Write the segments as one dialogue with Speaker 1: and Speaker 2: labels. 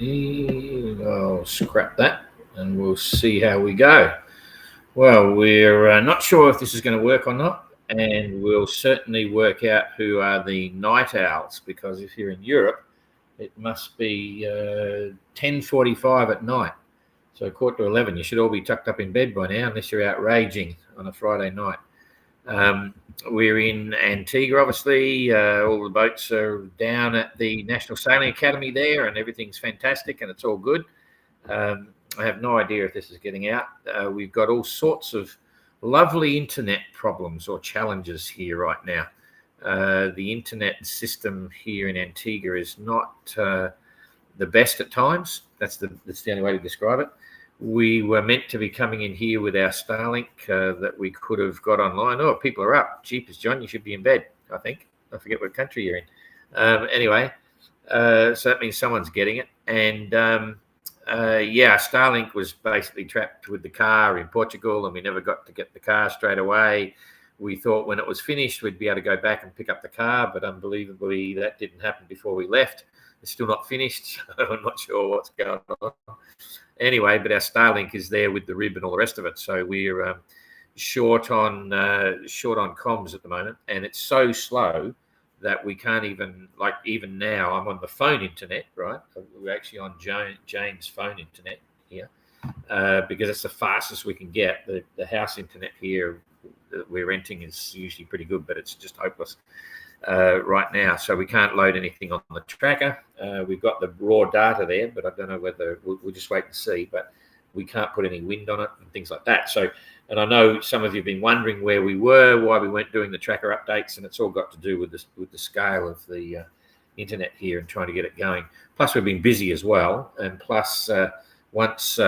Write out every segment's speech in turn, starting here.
Speaker 1: I'll scrap that and we'll see how we go. Well, we're not sure if this is going to work or not, and we'll certainly work out who are the night owls, because if you're in Europe, it must be 10:45 at night. So 10:45, you should all be tucked up in bed by now, unless you're out raging on a Friday night. We're in Antigua, obviously. All the boats are down at the National Sailing Academy there, and everything's fantastic, and it's all good. I have no idea if this is getting out. We've got all sorts of lovely internet problems or challenges here right now. The internet system here in Antigua is not the best at times. That's the only way to describe it. We were meant to be coming in here with our Starlink that we could have got online. Oh, people are up. Jeepers, John, you should be in bed, I think. I forget what country you're in. Anyway, so that means someone's getting it. And Starlink was basically trapped with the car in Portugal, and we never got to get the car straight away. We thought when it was finished, we'd be able to go back and pick up the car, but unbelievably, that didn't happen before we left. It's still not finished, so I'm not sure what's going on. Anyway, but our Starlink is there with the rib and all the rest of it, so we're short on comms at the moment, and it's so slow that we can't even now, I'm on the phone internet, right? We're actually on Jane's phone internet here because it's the fastest we can get. The house internet here that we're renting is usually pretty good, but it's just hopeless right now. So we can't load anything on the tracker. We've got the raw data there, but I don't know whether we'll just wait and see, but we can't put any wind on it and things like that. So, and I know some of you have been wondering where we were, why we weren't doing the tracker updates, and it's all got to do with the scale of the internet here and trying to get it going. Plus, we've been busy as well, and plus, once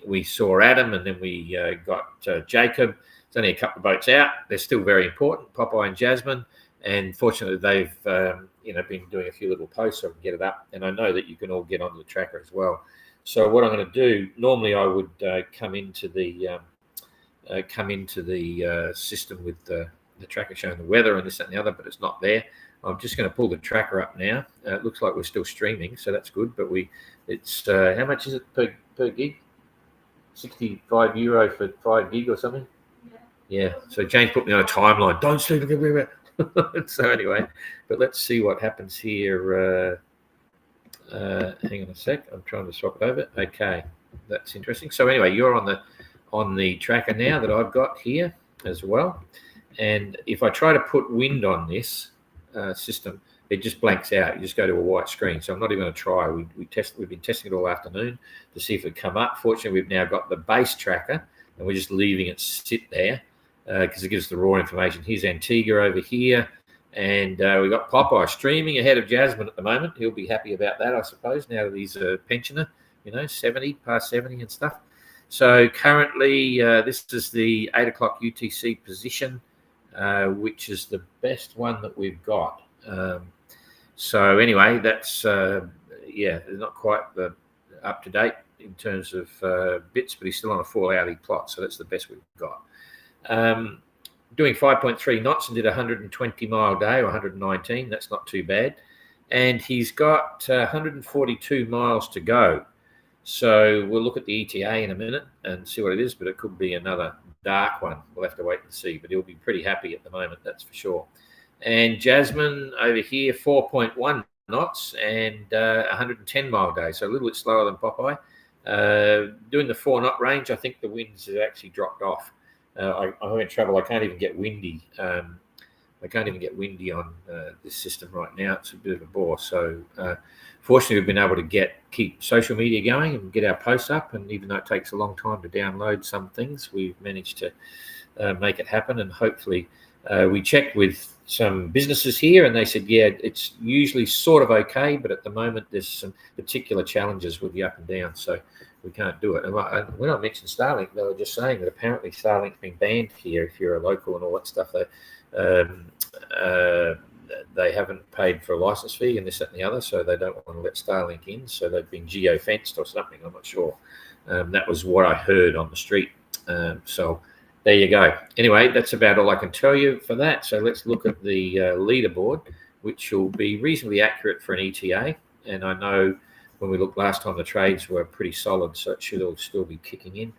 Speaker 1: we saw Adam, and then we got Jacob. There's only a couple of boats out. They're still very important, Popeye and Jasmine, and fortunately, they've been doing a few little posts so we can get it up. And I know that you can all get onto the tracker as well. So what I'm going to do, normally I would come into the system with the tracker showing the weather and this and the other, but it's not there. I'm just going to pull the tracker up now. It looks like we're still streaming, so that's good. But it's how much is it per gig? €65 for 5 gig or something. Yeah. So Jane put me on a timeline. Don't sleep. So anyway, but let's see what happens here. Hang on a sec. I'm trying to swap it over. Okay, that's interesting. So anyway, you're on the tracker now that I've got here as well. And if I try to put wind on this system, it just blanks out. You just go to a white screen. So I'm not even going to try. We've been testing it all afternoon to see if it come up. Fortunately, we've now got the base tracker, and we're just leaving it sit there because it gives the raw information. Here's Antigua over here. And we've got Popeye streaming ahead of Jasmine at the moment. He'll be happy about that, I suppose, now that he's a pensioner, 70, past 70 and stuff. So currently, this is the 8 o'clock UTC position, which is the best one that we've got. So anyway, that's, not quite up to date in terms of bits, but he's still on a 4-hourly plot. So that's the best we've got. Doing 5.3 knots and did a 120-mile day, or 119. That's not too bad. And he's got 142 miles to go. So we'll look at the ETA in a minute and see what it is, but it could be another dark one. We'll have to wait and see, but he'll be pretty happy at the moment, that's for sure. And Jasmine over here, 4.1 knots and 110-mile day, so a little bit slower than Popeye. Doing the 4-knot range, I think the winds have actually dropped off. I'm in trouble. I can't even get windy. On this system right now. It's a bit of a bore. So fortunately, we've been able to keep social media going and get our posts up. And even though it takes a long time to download some things, we've managed to make it happen. And hopefully, we checked with some businesses here, and they said, yeah, it's usually sort of okay, but at the moment there's some particular challenges with the up and down. So we can't do it. And when I mentioned Starlink, they were just saying that apparently Starlink's been banned here if you're a local and all that stuff. They haven't paid for a license fee and this, that, and the other, so they don't want to let Starlink in. So they've been geo-fenced or something. I'm not sure. That was what I heard on the street. So there you go. Anyway, that's about all I can tell you for that. So let's look at the leaderboard, which will be reasonably accurate for an ETA. And I know when we looked last time, the trades were pretty solid, so it should all still be kicking in.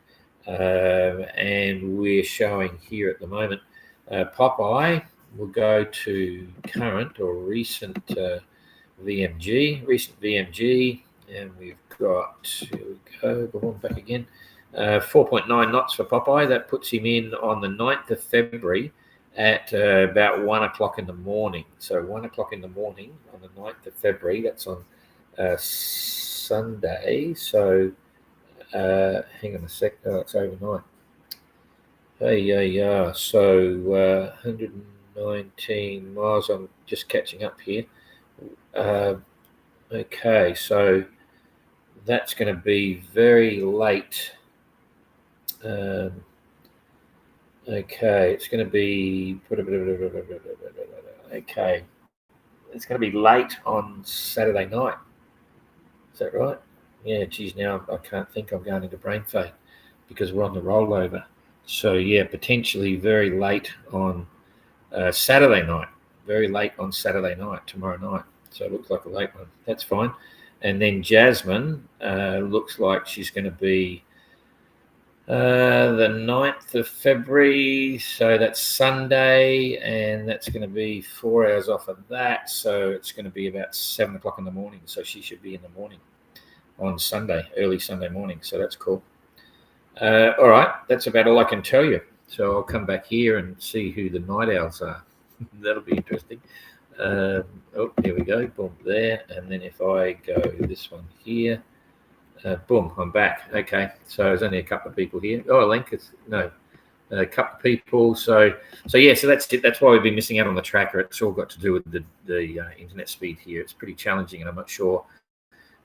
Speaker 1: And we're showing here at the moment, Popeye will go to current or recent VMG, and we've got, here we go on back again, 4.9 knots for Popeye. That puts him in on the 9th of February at about 1 o'clock in the morning. So 1 o'clock in the morning on the 9th of February, that's on Sunday. So hang on a sec, it's overnight. So 119 miles, I'm just catching up here. Okay, so that's going to be very late. Okay, it's going to be okay. It's going to be late on Saturday night. Is that right? Yeah, geez, now I can't think. I'm going into brain fade because we're on the rollover. So yeah, potentially very late on Saturday night. Very late on Saturday night, tomorrow night. So it looks like a late one. That's fine. And then Jasmine looks like she's going to be the 9th of February. So that's Sunday, and that's going to be 4 hours off of that. So it's going to be about 7 o'clock in the morning. So she should be in the morning on Sunday, early Sunday morning. So that's cool. All right, that's about all I can tell you. So I'll come back here and see who the night owls are. That'll be interesting. Oh, here we go. Boom, there. And then if I go this one here, boom, I'm back. Okay, so there's only a couple of people here. Oh, a link. A couple of people. So yeah, so that's it. That's why we've been missing out on the tracker. It's all got to do with the internet speed here. It's pretty challenging, and I'm not sure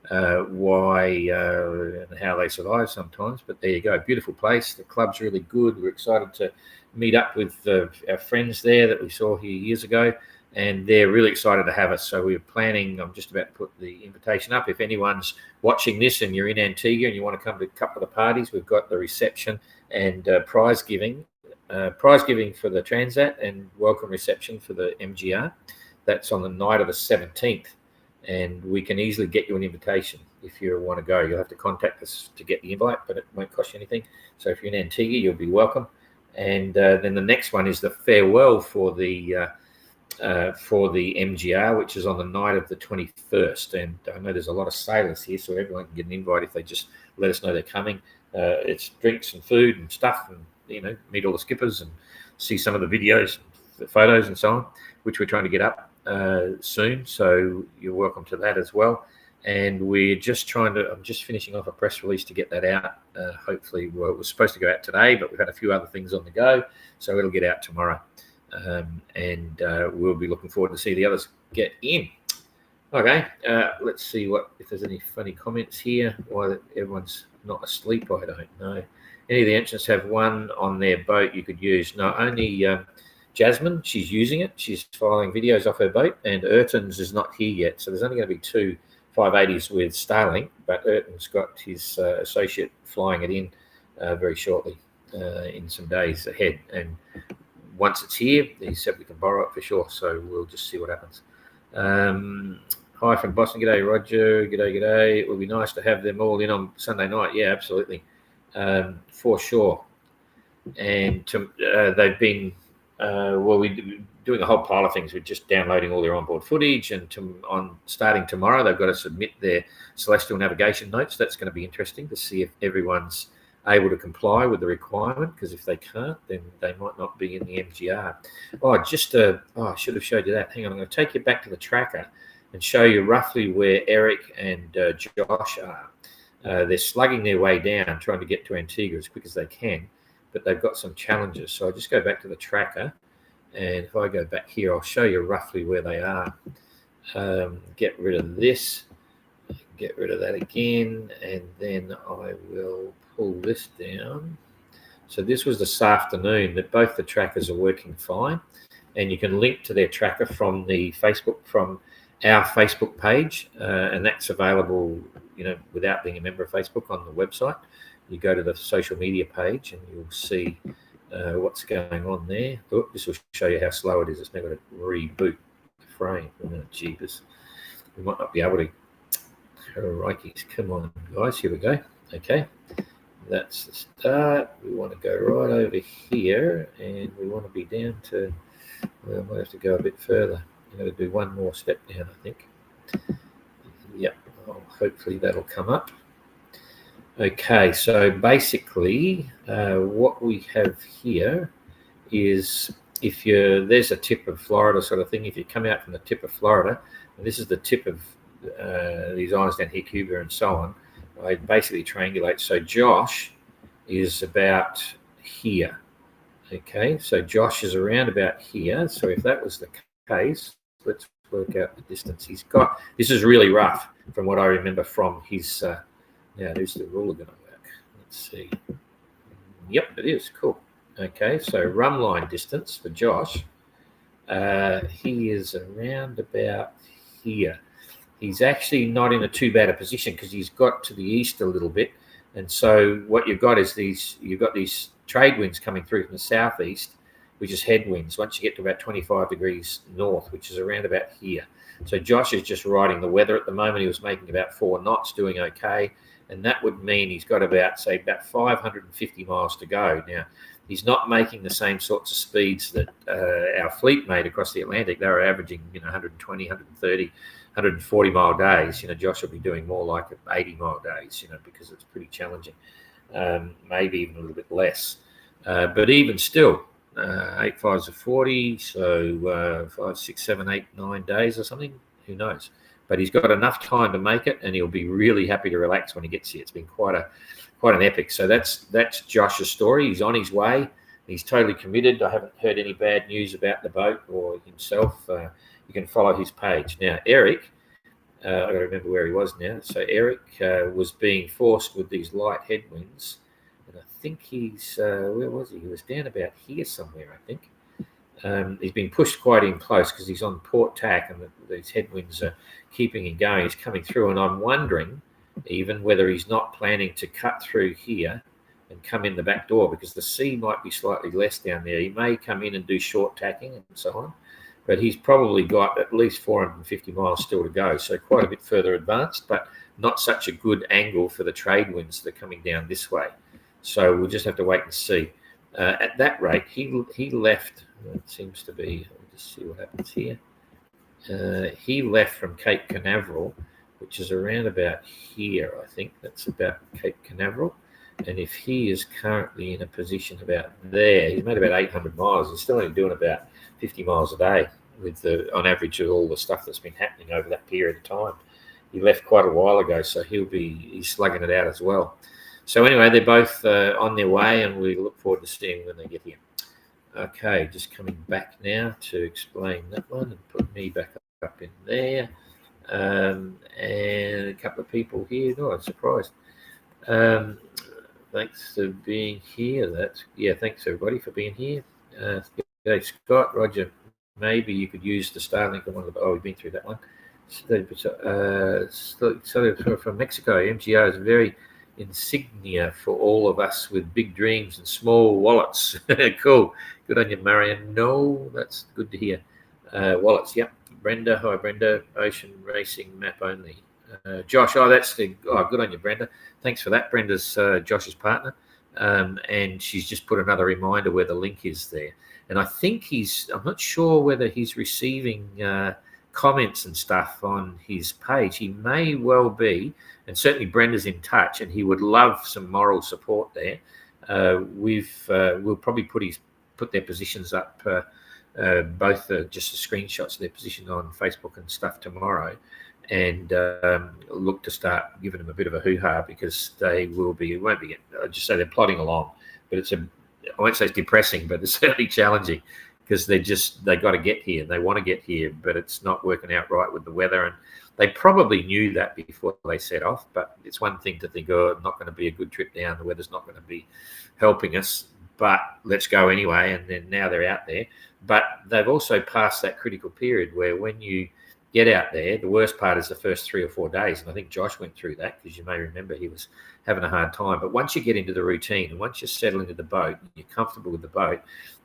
Speaker 1: why and how they survive sometimes. But there you go. Beautiful place. The club's really good. We're excited to meet up with our friends there that we saw here years ago. And they're really excited to have us. So we're planning, I'm just about to put the invitation up. If anyone's watching this and you're in Antigua and you want to come to a couple of the parties, we've got the reception and prize giving for the Transat and welcome reception for the MGR. That's on the night of the 17th. And we can easily get you an invitation if you want to go. You'll have to contact us to get the invite, but it won't cost you anything. So if you're in Antigua, you'll be welcome. And then the next one is the farewell for the MGR, which is on the night of the 21st. And I know there's a lot of sailors here, so everyone can get an invite if they just let us know they're coming. It's drinks and food and stuff, and meet all the skippers and see some of the videos, the photos, and so on, which we're trying to get up soon. So you're welcome to that as well. And we're just I'm just finishing off a press release to get that out. Hopefully, it was supposed to go out today, but we've had a few other things on the go, so it'll get out tomorrow. And we'll be looking forward to see the others get in. Okay, let's see if there's any funny comments here. Why everyone's not asleep, I don't know. Any of the entrants have one on their boat you could use. No, only Jasmine, she's using it. She's filing videos off her boat, and Ayrton's is not here yet. So there's only going to be 2 580s with Starlink, but Ayrton's got his associate flying it in very shortly in some days ahead. And once it's here, he said we can borrow it for sure. So we'll just see what happens. Hi from Boston. G'day, Roger. G'day. It would be nice to have them all in on Sunday night. Yeah, absolutely. For sure. And they've been, we're doing a whole pile of things. We're just downloading all their onboard footage. And starting tomorrow, they've got to submit their celestial navigation notes. That's going to be interesting to see if everyone's able to comply with the requirement, because if they can't, then they might not be in the MGR. I should have showed you that. Hang on, I'm going to take you back to the tracker and show you roughly where Eric and Josh are. They're slugging their way down, trying to get to Antigua as quick as they can, but they've got some challenges. So I'll just go back to the tracker, and if I go back here, I'll show you roughly where they are. Get rid of this, get rid of that again, and then I will pull this down. So this was this afternoon that both the trackers are working fine, and you can link to their tracker from our Facebook page, and that's available, without being a member of Facebook on the website. You go to the social media page and you'll see what's going on there. Oh, this will show you how slow it is. It's now got to reboot the frame. Oh, jeepers. We might not be able to. Crikey, come on, guys. Here we go. Okay, that's the start. We want to go right over here, and we want to be down to. Well, I might have to go a bit further. I'm going to do one more step down, I think. Yep. Well, hopefully that'll come up. Okay, so basically, what we have here is if there's a tip of Florida sort of thing. If you come out from the tip of Florida, and this is the tip of these islands down here, Cuba and so on, I basically triangulate. So Josh is about here. Okay, so Josh is around about here. So if that was the case, let's work out the distance he's got. This is really rough from what I remember from his. Now, who's the ruler going to work? Let's see. Yep, it is. Cool. Okay, so run line distance for Josh. He is around about here. He's actually not in a too bad a position because he's got to the east a little bit. And so what you've got is you've got these trade winds coming through from the southeast, which is headwinds once you get to about 25 degrees north, which is around about here. So Josh is just riding the weather at the moment. He was making about 4 knots, doing okay. And that would mean he's got about 550 miles to go. Now, he's not making the same sorts of speeds that our fleet made across the Atlantic. They were averaging, 120, 130, 140 mile days. Josh will be doing more like 80 mile days, because it's pretty challenging. Maybe even a little bit less. But even still, 8 5s are 40, so 5, 6, 7, 8, 9 days or something. Who knows? But he's got enough time to make it, and he'll be really happy to relax when he gets here. It's been quite an epic. So that's Josh's story. He's on his way. He's totally committed. I haven't heard any bad news about the boat or himself. You can follow his page. Now, Eric, I've got to remember where he was now. So Eric was being forced with these light headwinds. And I think he's, where was he? He was down about here somewhere, I think. He's been pushed quite in close because he's on port tack and these headwinds are keeping him going. He's coming through, and I'm wondering even whether he's not planning to cut through here and come in the back door because the sea might be slightly less down there. He may come in and do short tacking and so on, but he's probably got at least 450 miles still to go, so quite a bit further advanced, but not such a good angle for the trade winds that are coming down this way. So we'll just have to wait and see. At that rate, he left. It seems to be. Let me just see what happens here. He left from Cape Canaveral, which is around about here. I think that's about Cape Canaveral. And if he is currently in a position about there, he's made about 800 miles. He's still only doing about 50 miles a day with on average of all the stuff that's been happening over that period of time. He left quite a while ago, so he's slugging it out as well. So anyway, they're both on their way, and we look forward to seeing when they get here. Okay, just coming back now to explain that one and put me back up in there. And a couple of people here. Oh, I'm surprised. Thanks for being here. Thanks everybody for being here. G'day, Scott, Roger. Maybe you could use the Starlink on one of the. Oh, we've been through that one. So from Mexico, MGO is very insignia for all of us with big dreams and small wallets. Cool. Good on you, Marion. No, that's good to hear. Wallets, yep. Brenda, hi Brenda. Ocean racing map only. Josh, good on you, Brenda. Thanks for that. Brenda's Josh's partner. And she's just put another reminder where the link is there. And I think I'm not sure whether he's receiving comments and stuff on his page. He may well be, and certainly Brenda's in touch, and he would love some moral support there. We'll probably put their positions up, both just the screenshots of their position on Facebook and stuff tomorrow, and look to start giving them a bit of a hoo-ha because it won't be. I'll just say they're plodding along, but I won't say it's depressing, but it's certainly challenging. Because they got to get here, and they want to get here, but it's not working out right with the weather. And they probably knew that before they set off, but it's one thing to think, not going to be a good trip down. The weather's not going to be helping us, but let's go anyway. And then now they're out there. But they've also passed that critical period where when you get out there, the worst part is the first 3 or 4 days. And I think Josh went through that because you may remember he was having a hard time. But once you get into the routine and once you settle into the boat and you're comfortable with the boat,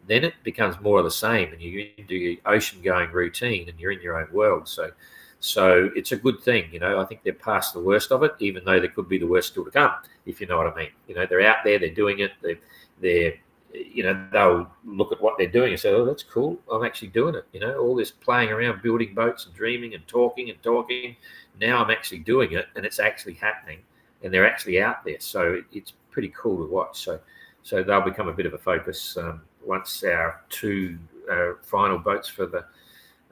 Speaker 1: then it becomes more of the same and you do your ocean going routine and you're in your own world. So So it's a good thing, I think they're past the worst of it, even though there could be the worst still to come, if you know what I mean. They're out there, they're doing it, they're they'll look at what they're doing and say, oh, that's cool, I'm actually doing it. All this playing around, building boats and dreaming and talking. Now I'm actually doing it, and it's actually happening, and they're actually out there. So it's pretty cool to watch. So they'll become a bit of a focus once our two final boats for the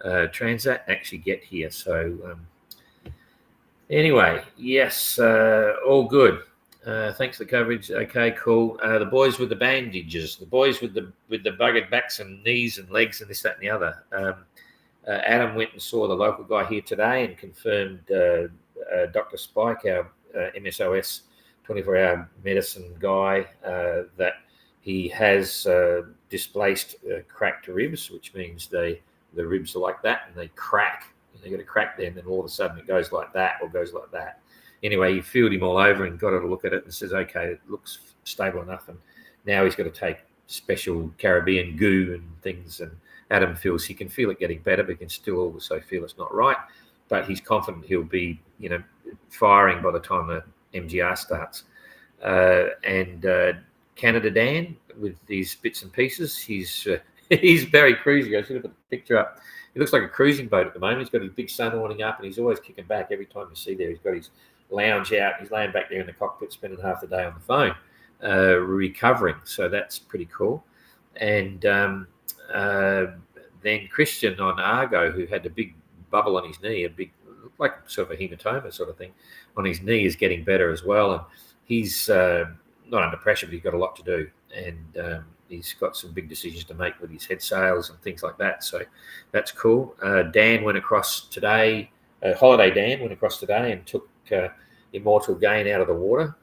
Speaker 1: Transat actually get here. So anyway, yes, all good. Thanks for the coverage. Okay, cool. The boys with the bandages, the boys with the buggered backs and knees and legs and this, that, and the other. Adam went and saw the local guy here today and confirmed Dr. Spike, our MSOS 24-hour medicine guy, that he has displaced cracked ribs, which means the ribs are like that and they crack. They got a crack there, and then all of a sudden it goes like that or goes like that. Anyway, he fielded him all over and got her to look at it and says, okay, it looks stable enough. And now he's got to take special Caribbean goo and things. And Adam feels he can feel it getting better, but he can still also feel it's not right. But he's confident he'll be, firing by the time the MGR starts. And Canada Dan, with these bits and pieces, he's very cruisy. I should have put the picture up. He looks like a cruising boat at the moment. He's got his big sun awning up, and he's always kicking back every time you see there. He's got his lounge out. He's laying back there in the cockpit, spending half the day on the phone, recovering. So that's pretty cool. And then Christian on Argo, who had a big bubble on his knee, like sort of a hematoma sort of thing on his knee, is getting better as well. And he's not under pressure, but he's got a lot to do. And he's got some big decisions to make with his head sails and things like that. So that's cool. Dan went across today. Holiday Dan went across today and took Immortal Gain out of the water.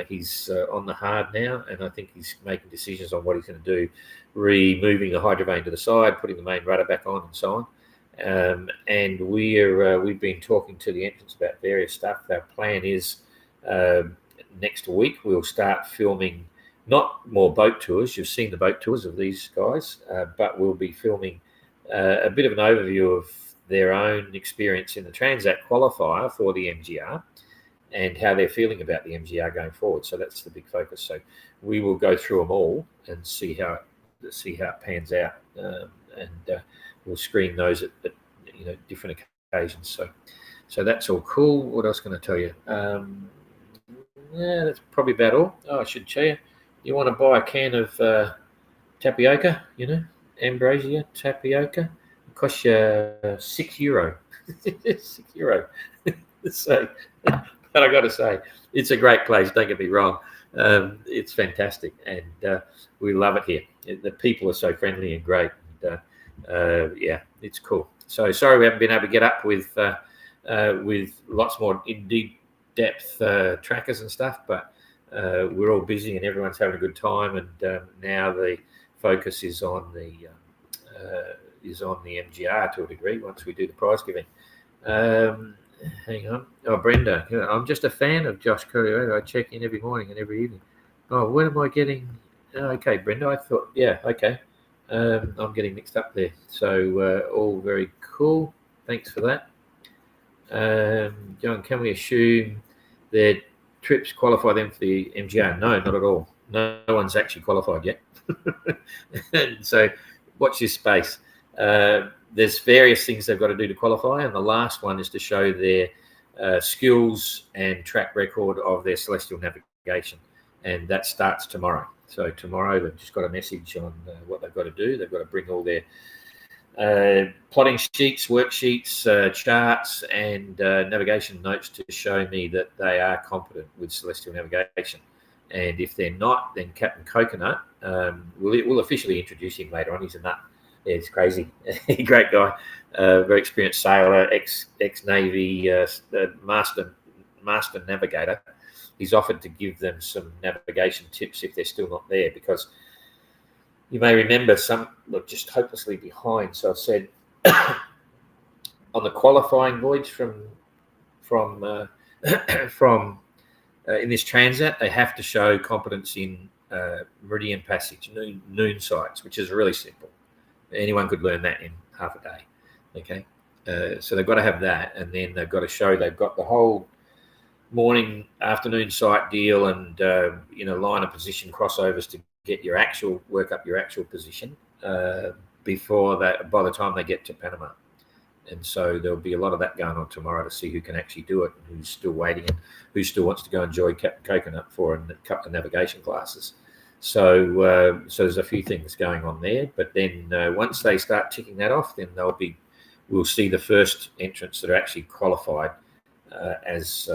Speaker 1: He's on the hard now, and I think he's making decisions on what he's going to do, removing the hydrovane to the side, putting the main rudder back on, and so on. And we've been talking to the entrants about various stuff. Our plan is next week we'll start filming not more boat tours. You've seen the boat tours of these guys, but we'll be filming a bit of an overview of their own experience in the Transat qualifier for the MGR and how they're feeling about the MGR going forward. So that's the big focus. So we will go through them all and see how it pans out, and we'll screen those at different occasions. So that's all cool. What else can I tell you? Yeah, that's probably about all. Oh, I should tell you. You want to buy a can of tapioca, ambrosia tapioca. It costs you €6. €6. So, but I got to say, it's a great place. Don't get me wrong. It's fantastic, and we love it here. The people are so friendly and great. And, yeah, it's cool. So sorry we haven't been able to get up with lots more in depth trackers and stuff, but we're all busy and everyone's having a good time. And now the focus is on the MGR to a degree once we do the prize giving. Hang on. Oh, Brenda, I'm just a fan of Josh Currier. I check in every morning and every evening. Oh, when am I getting? Okay, Brenda, I thought, yeah, okay. I'm getting mixed up there. So all very cool. Thanks for that. John, can we assume that trips qualify them for the MGR? No, not at all. No one's actually qualified yet. And so watch this space. There's various things they've got to do to qualify, and the last one is to show their skills and track record of their celestial navigation, and that starts tomorrow. So tomorrow they've just got a message on what they've got to do. They've got to bring all their plotting sheets, worksheets, charts, and navigation notes to show me that they are competent with celestial navigation. And if they're not, then Captain Coconut, we'll officially introduce him later on. He's a nut. Yeah, he's crazy. Great guy, very experienced sailor, ex-Navy, master navigator. He's offered to give them some navigation tips if they're still not there, because you may remember some look just hopelessly behind. So I've said on the qualifying voyage from in this Transat, they have to show competence in meridian passage, noon sights, which is really simple. Anyone could learn that in half a day. Okay, So they've got to have that, and then they've got to show they've got the whole morning, afternoon sight deal, and line of position crossovers to get work up your actual position before that. By the time they get to Panama, and so there'll be a lot of that going on tomorrow to see who can actually do it, and who's still waiting, and who still wants to go enjoy Coconut for a couple of navigation classes. So there's a few things going on there, but then once they start ticking that off, then we'll see the first entrants that are actually qualified as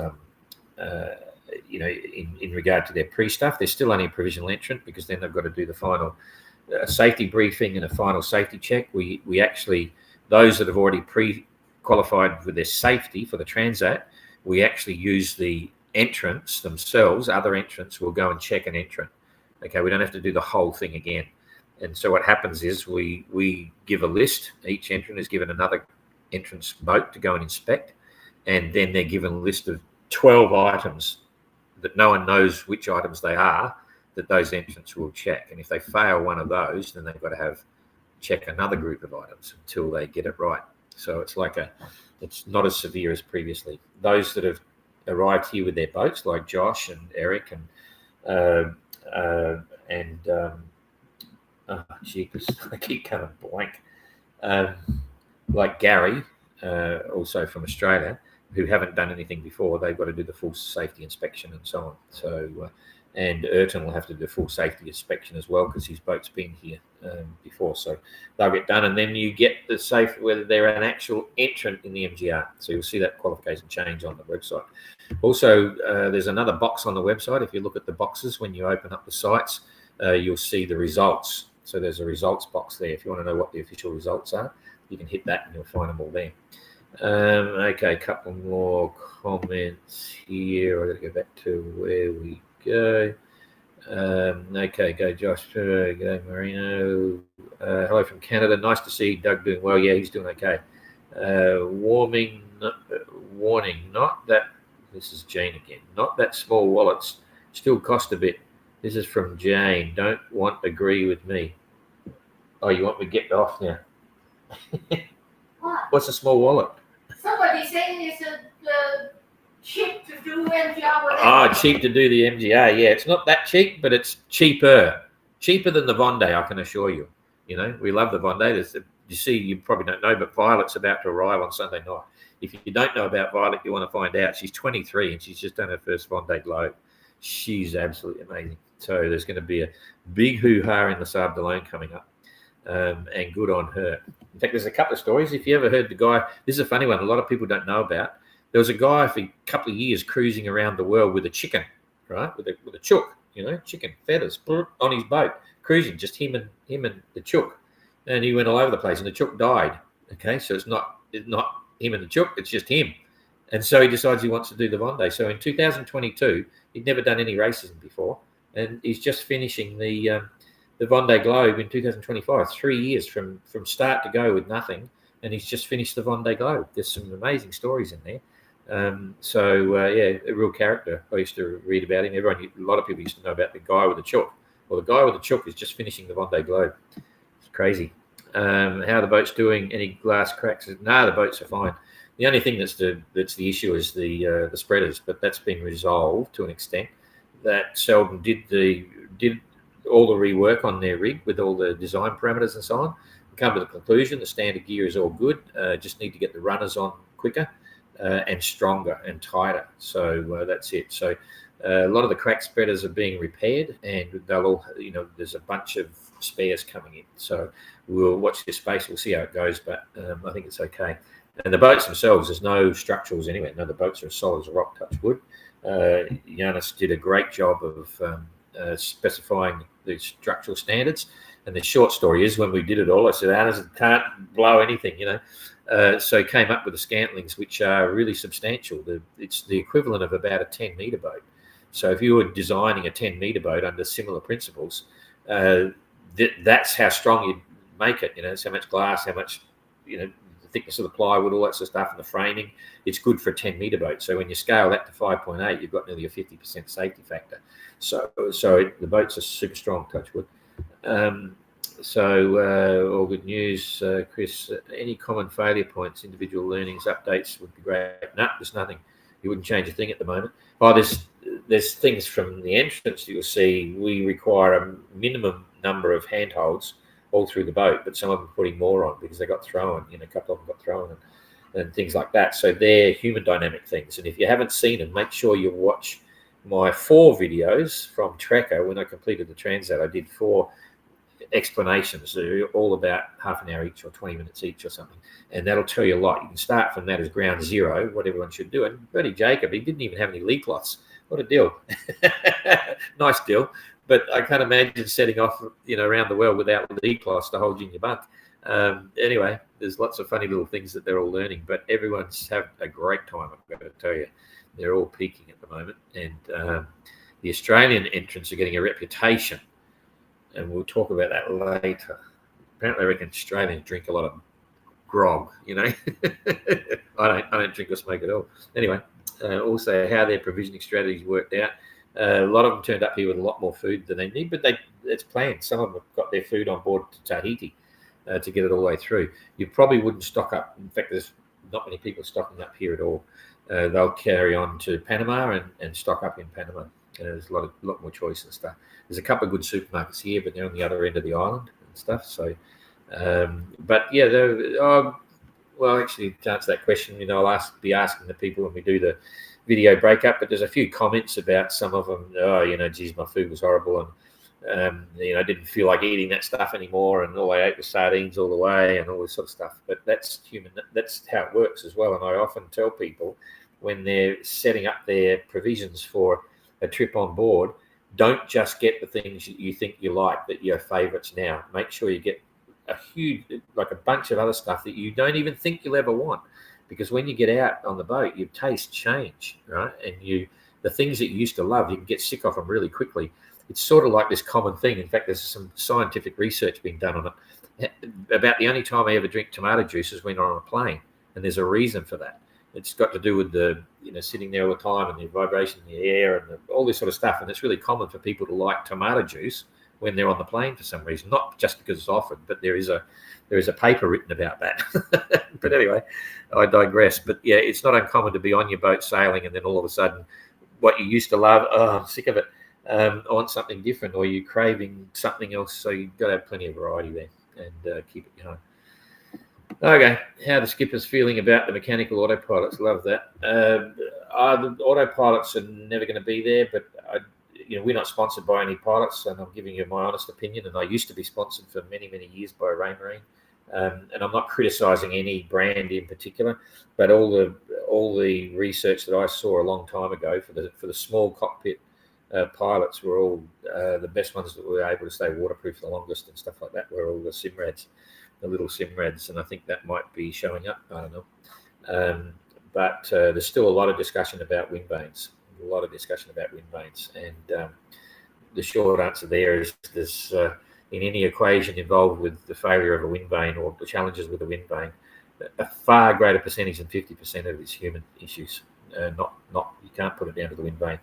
Speaker 1: in regard to their pre-stuff. They're still only a provisional entrant, because then they've got to do the final safety briefing and a final safety check. We actually, those that have already pre-qualified with their safety for the Transat, we actually use the entrants themselves. Other entrants will go and check an entrant. Okay, we don't have to do the whole thing again. And so what happens is we give a list. Each entrant is given another entrance boat to go and inspect, and then they're given a list of 12 items that no one knows which items they are, that those entrants will check. And if they fail one of those, then they've got to check another group of items until they get it right. So it's it's not as severe as previously. Those that have arrived here with their boats, like Josh and Eric I keep coming blank. Like Gary, also from Australia, who haven't done anything before, they've got to do the full safety inspection and so on. So, and Ayrton will have to do the full safety inspection as well, because his boat's been here before. So they'll get done, and then you get the safe whether they're an actual entrant in the MGR. So you'll see that qualification change on the website. Also, there's another box on the website. If you look at the boxes when you open up the sites, you'll see the results. So there's a results box there. If you want to know what the official results are, you can hit that and you'll find them all there. Okay, a couple more comments here. I've got to go back to where we go. Okay, go Josh. Go Marino. Hello from Canada. Nice to see Doug doing well. Yeah, he's doing okay. Warning, not that, this is Jane again, not that small wallets still cost a bit. This is from Jane. Don't want agree with me. Oh, you want me to get off now?
Speaker 2: What?
Speaker 1: What's a small wallet?
Speaker 2: Somebody saying it's cheap to do MGR.
Speaker 1: Oh, cheap to do the MGR. Yeah, it's not that cheap, but it's cheaper than the Vendée, I can assure you. You know, we love the Vendée. You see, you probably don't know, but Violet's about to arrive on Sunday night. If you don't know about Violet, you want to find out. She's 23 and she's just done her first Vendée Globe. She's absolutely amazing. So there's going to be a big hoo-ha in the Sable d'Olonne coming up, and good on her. In fact, there's a couple of stories. If you ever heard the guy, this is a funny one, a lot of people don't know about. There was a guy for a couple of years cruising around the world with a chicken, right? With a chook, chicken feathers on his boat, cruising, just him and the chook. And he went all over the place, and the chook died. Okay, so it's not him and the chook, it's just him. And so he decides he wants to do the Vendée. So in 2022, he'd never done any races before, and he's just finishing the Vendée Globe in 2025. 3 years from start to go with nothing, and he's just finished the Vendée Globe. There's some amazing stories in there. Yeah, a real character. I used to read about him. A lot of people used to know about the guy with the chook. Well, the guy with the chook is just finishing the Vendée Globe. It's crazy. How are the boats doing? Any glass cracks? No, the boats are fine. The only thing that's the issue is the spreaders, but that's been resolved to an extent. That Selden did all the rework on their rig with all the design parameters and so on. We come to the conclusion the standard gear is all good. Just need to get the runners on quicker and stronger and tighter. So that's it. So a lot of the crack spreaders are being repaired, and they'll all, there's a bunch of spares coming in. So we'll watch this space. We'll see how it goes, but I think it's okay. And the boats themselves, there's no structurals anywhere. No, the boats are as solid as a rock, touch wood. Giannis did a great job of specifying the structural standards. And the short story is, when we did it all, I said, Giannis can't blow anything, So came up with the scantlings, which are really substantial. It's the equivalent of about a 10-metre boat. So if you were designing a 10-metre boat under similar principles, that's how strong you'd make it. It's how much glass, how much, the thickness of the plywood, all that sort of stuff, and the framing. It's good for a 10-metre boat. So when you scale that to 5.8, you've got nearly a 50% safety factor. So the boats are super strong, touch wood. All good news, Chris. Any common failure points, individual learnings, updates would be great. No, there's nothing. You wouldn't change a thing at the moment. Oh, there's things from the entrance that you'll see. We require a minimum number of handholds all through the boat, but some of them are putting more on because they got thrown. A couple of them got thrown and things like that. So they're human dynamic things. And if you haven't seen them, make sure you watch my 4 videos from Trekker. When I completed the Transat, I did 4 explanations. They're all about half an hour each or 20 minutes each or something, and that'll tell you a lot. You can start from that as ground zero, what everyone should do. And Bertie Jacob, he didn't even have any lee cloths. What a deal. Nice deal, but I can't imagine setting off around the world without lee cloths to hold you in your bunk. Anyway, there's lots of funny little things that they're all learning, but everyone's having a great time. I've got to tell you, they're all peaking at the moment, and the Australian entrants are getting a reputation, and we'll talk about that later. Apparently, I reckon Australians drink a lot of grog. I don't drink or smoke at all. Anyway, also how their provisioning strategies worked out. A lot of them turned up here with a lot more food than they need, but it's planned. Some of them have got their food on board to Tahiti to get it all the way through. You probably wouldn't stock up. In fact, there's not many people stocking up here at all. They'll carry on to Panama and stock up in Panama. There's a lot more choice and stuff. There's a couple of good supermarkets here, but they're on the other end of the island and stuff. So, but yeah, well, actually, to answer that question, I'll be asking the people when we do the video breakup. But there's a few comments about some of them. Geez, my food was horrible, and I didn't feel like eating that stuff anymore, and all I ate was sardines all the way, and all this sort of stuff. But that's human. That's how it works as well. And I often tell people when they're setting up their provisions for a trip on board, don't just get the things you think you like that your favourites now. Make sure you get a bunch of other stuff that you don't even think you'll ever want, because when you get out on the boat, your tastes change, right? And the things that you used to love, you can get sick of them really quickly. It's sort of like this common thing. In fact, there's some scientific research being done on it. About the only time I ever drink tomato juice is when I'm on a plane, and there's a reason for that. It's got to do with the sitting there all the time and the vibration in the air and all this sort of stuff. And it's really common for people to like tomato juice when they're on the plane for some reason, not just because it's offered, but there is a paper written about that. But anyway, I digress. But yeah, it's not uncommon to be on your boat sailing, and then all of a sudden, what you used to love, I'm sick of it. I want something different, or you're craving something else. So you've got to have plenty of variety there and keep it going. Okay, how the skipper's feeling about the mechanical autopilots? Love that. The autopilots are never going to be there, but we're not sponsored by any pilots, and I'm giving you my honest opinion. And I used to be sponsored for many, many years by Ray Marine, and I'm not criticising any brand in particular, but all the research that I saw a long time ago for the small cockpit pilots were all the best ones that were able to stay waterproof the longest and stuff like that. Were all the Simrads. The little Simrads, and I think that might be showing up. I don't know. But there's still a lot of discussion about wind vanes. And the short answer there is there's in any equation involved with the failure of a wind vane or the challenges with a wind vane, a far greater percentage than 50% of it is human issues. Not you can't put it down to the wind vane.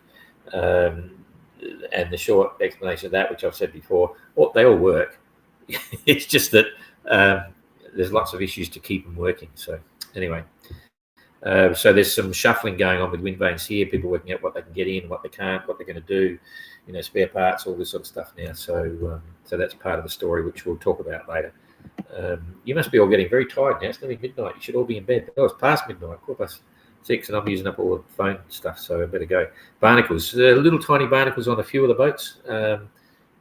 Speaker 1: And the short explanation of that, which I've said before, they all work. It's just that there's lots of issues to keep them working. So anyway, so there's some shuffling going on with wind vanes here. People working out what they can get in, what they can't, what they're going to do, spare parts, all this sort of stuff now. So that's part of the story, which we'll talk about later. You must be all getting very tired now. It's nearly midnight. You should all be in bed. Oh, it's past midnight, 6:15, and I'm using up all the phone stuff, so I better go. Barnacles, little tiny barnacles on a few of the boats.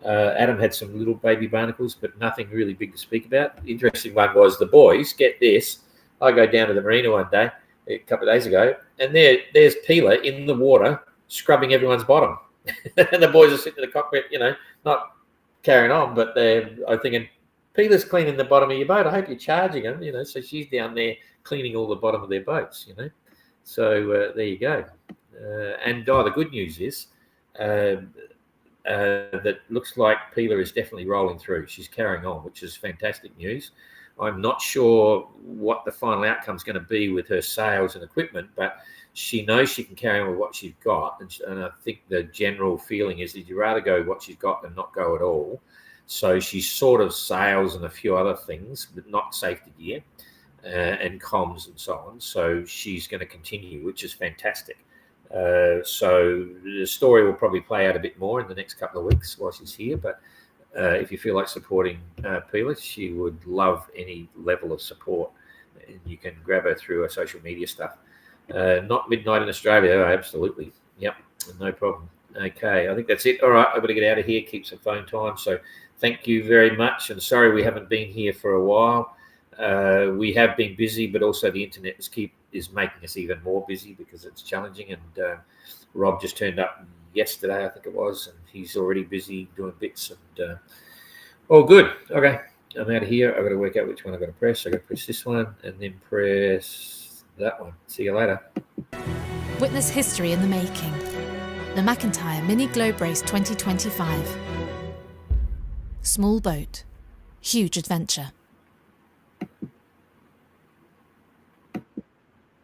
Speaker 1: Adam had some little baby barnacles, but nothing really big to speak about. The interesting one was the boys. Get this. I go down to the marina one day, a couple of days ago, and there's Peeler in the water scrubbing everyone's bottom. And the boys are sitting in the cockpit, not carrying on, but I'm thinking, Peeler's cleaning the bottom of your boat. I hope you're charging him, so she's down there cleaning all the bottom of their boats, So there you go. And the good news is that looks like Peeler is definitely rolling through. She's carrying on, which is fantastic news. I'm not sure what the final outcome is going to be with her sales and equipment, but she knows she can carry on with what she's got. And I think the general feeling is that you'd rather go what she's got than not go at all. So she sort of sails and a few other things, but not safety gear and comms and so on. So she's going to continue, which is fantastic. So the story will probably play out a bit more in the next couple of weeks while she's here. But if you feel like supporting Pila, she would love any level of support. And you can grab her through her social media stuff. Not midnight in Australia, absolutely. Yep, no problem. Okay, I think that's it. All right, I've got to get out of here, keep some phone time. So thank you very much. And sorry we haven't been here for a while. We have been busy, but also the internet is making us even more busy because it's challenging. And Rob just turned up yesterday, I think it was, and he's already busy doing bits. And all good. Okay, I'm out of here. I've got to work out which one I've got to press. I've got to press this one and then press that one. See you later.
Speaker 3: Witness history in the making. The McIntyre Mini Globe Race 2025. Small boat, huge adventure.